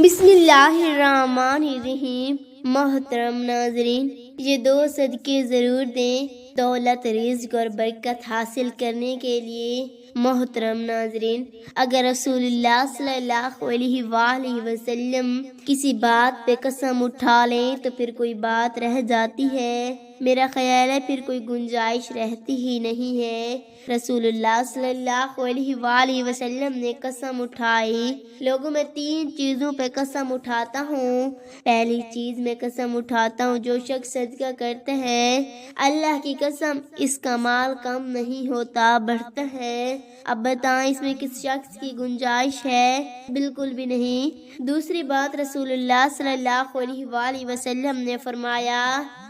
بسم اللہ الرحمن الرحیم۔ محترم ناظرین، یہ دو صدقے ضرور دیں دولت، رزق اور برکت حاصل کرنے کے لیے۔ محترم ناظرین، اگر رسول اللہ صلی اللہ علیہ وآلہ وسلم کسی بات پہ قسم اٹھا لیں تو پھر کوئی بات رہ جاتی ہے، میرا خیال ہے پھر کوئی گنجائش رہتی ہی نہیں ہے۔ رسول اللہ صلی اللہ علیہ وآلہ وسلم نے قسم اٹھائی، لوگوں میں 3 چیزوں پہ قسم اٹھاتا ہوں۔ پہلی چیز میں قسم اٹھاتا ہوں، جو شخص صدقہ کرتا ہے، اللہ کی قسم اس کا مال کم نہیں ہوتا، بڑھتا ہے۔ اب بتائیں اس میں کس شخص کی گنجائش ہے؟ بالکل بھی نہیں۔ دوسری بات، رسول اللہ صلی اللہ علیہ وآلہ وسلم نے فرمایا،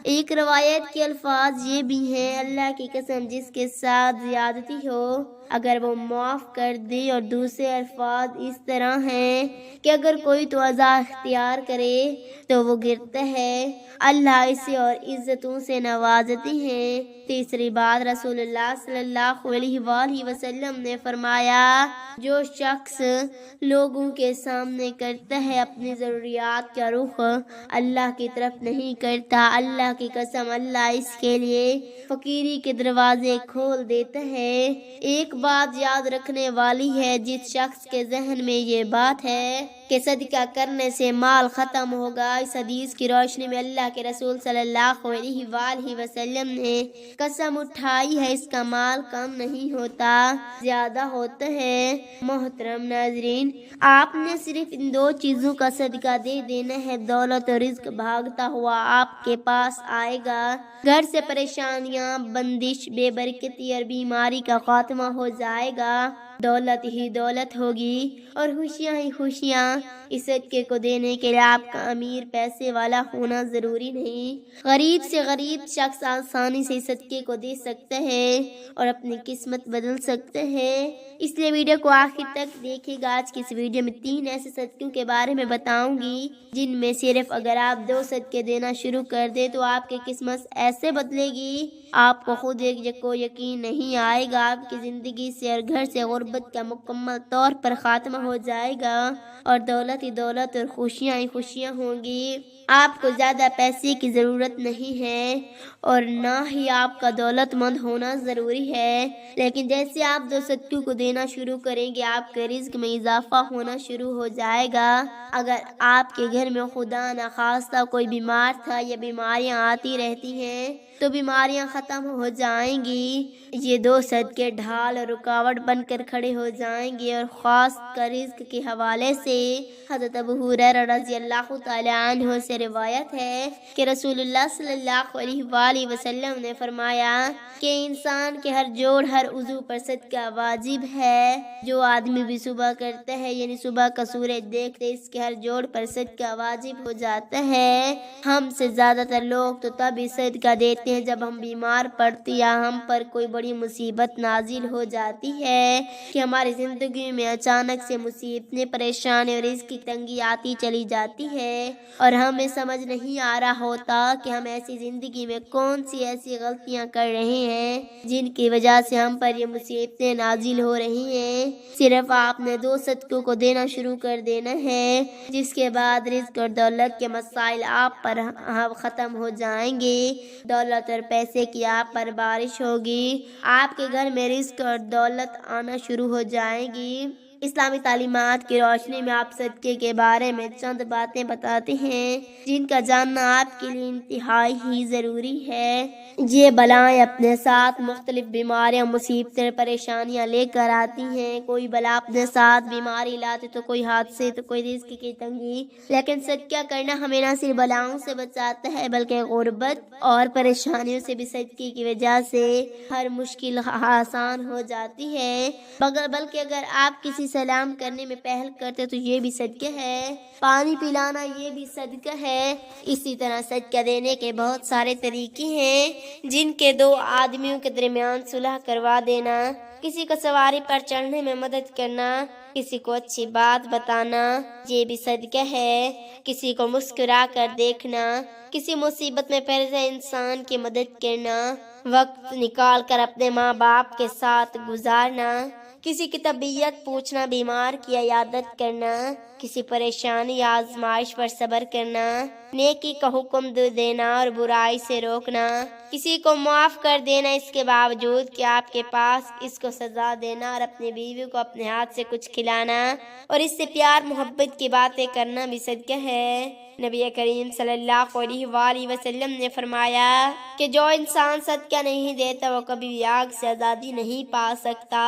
ایک روایت کے الفاظ یہ بھی ہیں، اللہ کی قسم جس کے ساتھ زیادتی ہو اگر وہ معاف کر دے، اور دوسرے الفاظ اس طرح ہیں کہ اگر کوئی توازہ اختیار کرے تو وہ گرتا ہے، اللہ اسے اور عزتوں سے نوازتی ہیں۔ تیسری بات، رسول اللہ صلی اللہ علیہ وآلہ وسلم نے فرمایا، جو شخص لوگوں کے سامنے کرتا ہے اپنی ضروریات کا رخ اللہ کی طرف نہیں کرتا، اللہ کی قسم اللہ اس کے لیے فقیری کے دروازے کھول دیتا ہے۔ ایک بات یاد رکھنے والی ہے، جس شخص کے ذہن میں یہ بات ہے کہ صدقہ کرنے سے مال ختم ہوگا، اس حدیث کی روشنی میں اللہ کے رسول صلی اللہ علیہ وآلہ وسلم نے قسم اٹھائی ہے، اس کا مال کم نہیں ہوتا، زیادہ ہوتا ہے۔ محترم ناظرین، آپ نے صرف ان 2 چیزوں کا صدقہ دے دینا ہے، دولت اور رزق بھاگتا ہوا آپ کے پاس آئے گا، گھر سے پریشانیاں، بندش، بے برکتی اور بیماری کا خاتمہ ہو جائے گا، دولت ہی دولت ہوگی اور خوشیاں ہی خوشیاں۔ اس صدقے کو دینے کے لیے آپ کا امیر پیسے والا ہونا ضروری نہیں، غریب سے غریب شخص آسانی سے اس صدقے کو دے سکتا ہے اور اپنی قسمت بدل سکتا ہے۔ اس لیے ویڈیو کو آخر تک دیکھے گا۔ آج کی اس ویڈیو میں 3 ایسے صدقوں کے بارے میں بتاؤں گی جن میں صرف اگر آپ 2 صدقے دینا شروع کر دیں تو آپ کی قسمت ایسے بدلے گی، آپ کو خود کو یقین نہیں آئے گا، آپ کی زندگی سے اور گھر سے غربت کا مکمل طور پر خاتمہ ہو جائے گا اور دولت ہی دولت اور خوشیاں ہی خوشیاں ہوں گی۔ آپ کو زیادہ پیسے کی ضرورت نہیں ہے اور نہ ہی آپ کا دولت مند ہونا ضروری ہے، لیکن جیسے آپ 2 صدقوں کو دینا شروع کریں گے آپ کے رزق میں اضافہ ہونا شروع ہو جائے گا۔ اگر آپ کے گھر میں خدا نخواستہ کوئی بیمار تھا یا بیماریاں آتی رہتی ہیں تو بیماریاں ختم ہو جائیں گی، یہ 2 صدقے ڈھال اور رکاوٹ بن کر کھڑے ہو جائیں گے۔ اور خاص کر رزق کے حوالے سے حضرت ابو ہریرہ رضی اللہ تعالی عنہ سے روایت ہے کہ رسول اللہ صلی اللہ علیہ وآلہ وسلم نے فرمایا کہ انسان کے ہر جوڑ، ہر عضو پر صدقہ واجب ہے۔ جو آدمی بھی صبح کرتا ہے، یعنی صبح کا سورج دیکھتے اس کے ہر جوڑ پر صدقہ واجب ہو جاتا ہے۔ ہم سے زیادہ تر لوگ تو تب ہی صدقہ دیتے ہیں جب ہم بیمار پڑتے یا ہم پر کوئی بڑی مصیبت نازل ہو جاتی ہے کہ ہماری زندگی میں اچانک سے مصیبتیں، پریشانی اور رزق کی تنگی آتی چلی جاتی ہے اور ہمیں سمجھ نہیں آ رہا ہوتا کہ ہم ایسی زندگی میں کون سی ایسی غلطیاں کر رہے ہیں جن کی وجہ سے ہم پر یہ مصیبتیں نازل ہو رہی ہیں۔ صرف آپ نے 2 صدقوں کو دینا شروع کر دینا ہے، جس کے بعد رزق اور دولت کے مسائل آپ پر ختم ہو جائیں گے، دولت اور پیسے کی آپ پر بارش ہوگی، آپ کے گھر میں رزق اور دولت آنا شروع ہو جائے گی۔ اسلامی تعلیمات کی روشنی میں آپ صدقے کے بارے میں چند باتیں بتاتے ہیں جن کا جاننا آپ کے لیے انتہائی ہی ضروری ہے۔ یہ بلائیں اپنے ساتھ مختلف بیماریاں، مصیبتیں، پریشانیاں لے کر آتی ہیں۔ کوئی بلا اپنے ساتھ بیماری لاتے تو کوئی حادثے تو کوئی رزق کی تنگی، لیکن صدقہ کرنا ہمیں نہ صرف بلاؤں سے بچاتا ہے بلکہ غربت اور پریشانیوں سے بھی صدقے کی وجہ سے ہر مشکل آسان ہو جاتی ہے۔ بلکہ اگر آپ کسی سلام کرنے میں پہل کرتے تو یہ بھی صدقہ ہے، پانی پلانا یہ بھی صدقہ ہے۔ اسی طرح صدقہ دینے کے بہت سارے طریقے ہیں جن کے 2 آدمیوں کے درمیان صلح کروا دینا، کسی کو سواری پر چڑھنے میں مدد کرنا، کسی کو اچھی بات بتانا یہ بھی صدقہ ہے، کسی کو مسکرا کر دیکھنا، کسی مصیبت میں پھنسے انسان کی مدد کرنا، وقت نکال کر اپنے ماں باپ کے ساتھ گزارنا، کسی کی طبیعت پوچھنا، بیمار کی عیادت کرنا، کسی پریشانی یا آزمائش پر صبر کرنا، نیکی کا حکم دینا اور برائی سے روکنا، کسی کو معاف کر دینا اس کے باوجود کہ آپ کے پاس اس کو سزا دینا، اور اپنی بیوی کو اپنے ہاتھ سے کچھ کھلانا اور اس سے پیار محبت کی باتیں کرنا بھی صدقہ ہے۔ نبی کریم صلی اللہ علیہ وآلہ وسلم نے فرمایا کہ جو انسان صدقہ نہیں دیتا وہ کبھی بھی آگ سے آزادی نہیں پا سکتا۔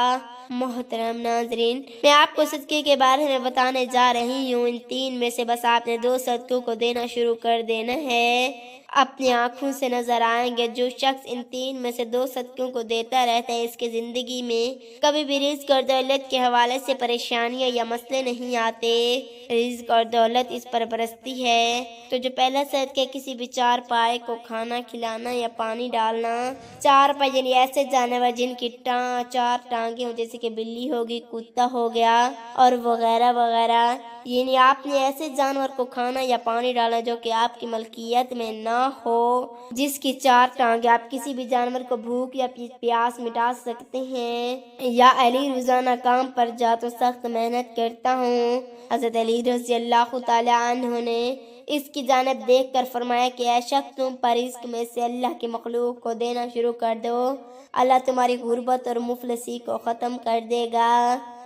محترم ناظرین، میں آپ کو صدقے کے بارے میں بتانے جا رہی ہوں۔ ان 3 میں سے بس آپ نے 2 صدقوں کو دینا شروع کر دینا ہے، اپنی آنکھوں سے نظر آئیں گے۔ جو شخص ان 3 میں سے 2 صدقوں کو دیتا رہتا ہے اس کی زندگی میں کبھی بھی رزق اور دولت کے حوالے سے پریشانیاں یا مسئلے نہیں آتے۔ رزق اور دولت اس پر برستی ہے۔ تو جو پہلا صدقہ کسی بھی 4 پائے کو کھانا کھلانا یا پانی ڈالنا، 4 پائے یعنی ایسے جانور جن کی 4 ٹانگیں ہوں، جیسے کہ بلی ہوگی، کتا ہو گیا اور وغیرہ وغیرہ، یعنی آپ نے ایسے جانور کو کھانا یا پانی ڈالا جو کہ آپ کی ملکیت میں نہ ہو، جس کی 4 ٹانگیں۔ آپ کسی بھی جانور کو بھوک یا پیاس مٹا سکتے ہیں۔ یا علی روزانہ کام پر جا تو سخت محنت کرتا ہوں۔ حضرت علی رضی اللہ تعالی عنہ نے اس کی جانب دیکھ کر فرمایا کہ اے شخص، تم پر رزق میں سے اللہ کی مخلوق کو دینا شروع کر دو، اللہ تمہاری غربت اور مفلسی کو ختم کر دے گا۔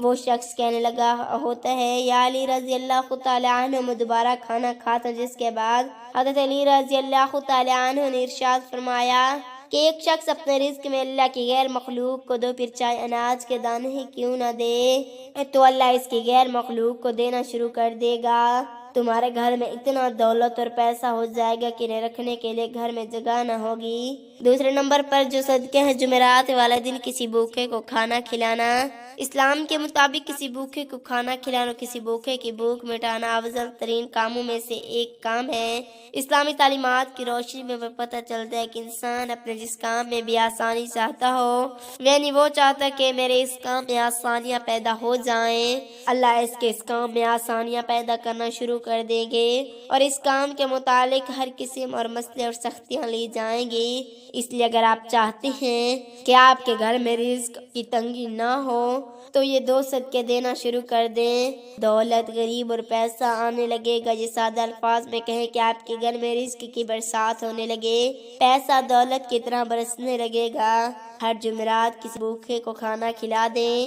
وہ شخص کہنے لگا ہوتا ہے یا علی رضی اللہ تعالی عنہ، میں دوبارہ کھانا کھاتا، جس کے بعد حضرت علی رضی اللہ تعالی عنہ نے ارشاد فرمایا کہ ایک شخص اپنے رزق میں اللہ کی غیر مخلوق کو 2 پرچائے اناج کے دانے ہی کیوں نہ دے تو اللہ اس کی غیر مخلوق کو دینا شروع کر دے گا۔ تمہارے گھر میں اتنا دولت اور پیسہ ہو جائے گا کہ انہیں رکھنے کے لیے گھر میں جگہ نہ ہوگی۔ دوسرے نمبر پر جو صدقہ ہے جمعرات والے دن کسی بھوکے کو کھانا کھلانا۔ اسلام کے مطابق کسی بھوکے کو کھانا کھلانا، کسی بھوکے کی بھوک مٹانا افضل ترین کاموں میں سے ایک کام ہے۔ اسلامی تعلیمات کی روشنی میں پتہ چلتا ہے کہ انسان اپنے جس کام میں بھی آسانی چاہتا ہو، یعنی وہ چاہتا کہ میرے اس کام میں آسانیاں پیدا ہو جائیں، اللہ اس کام میں آسانیاں پیدا کرنا شروع کر دیں گے، اور اس کام کے متعلق ہر قسم اور مسئلے اور سختیاں لی جائیں گی۔ اس لیے اگر آپ چاہتے ہیں کہ آپ کے گھر میں رزق کی تنگی نہ ہو تو یہ 2 صدقے دینا شروع کر دیں۔ دولت، غریب اور پیسہ آنے لگے گا۔ یہ سادہ الفاظ میں کہیں کہ آپ کے گھر میں رزق کی برسات ہونے لگے، پیسہ دولت کی طرح برسنے لگے گا۔ ہر جمعرات کسی بھوکے کو کھانا کھلا دیں۔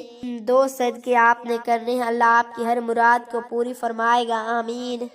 2 صدقے آپ نے کرنے ہیں، اللہ آپ کی ہر مراد کو پوری فرمائے گا، آمین۔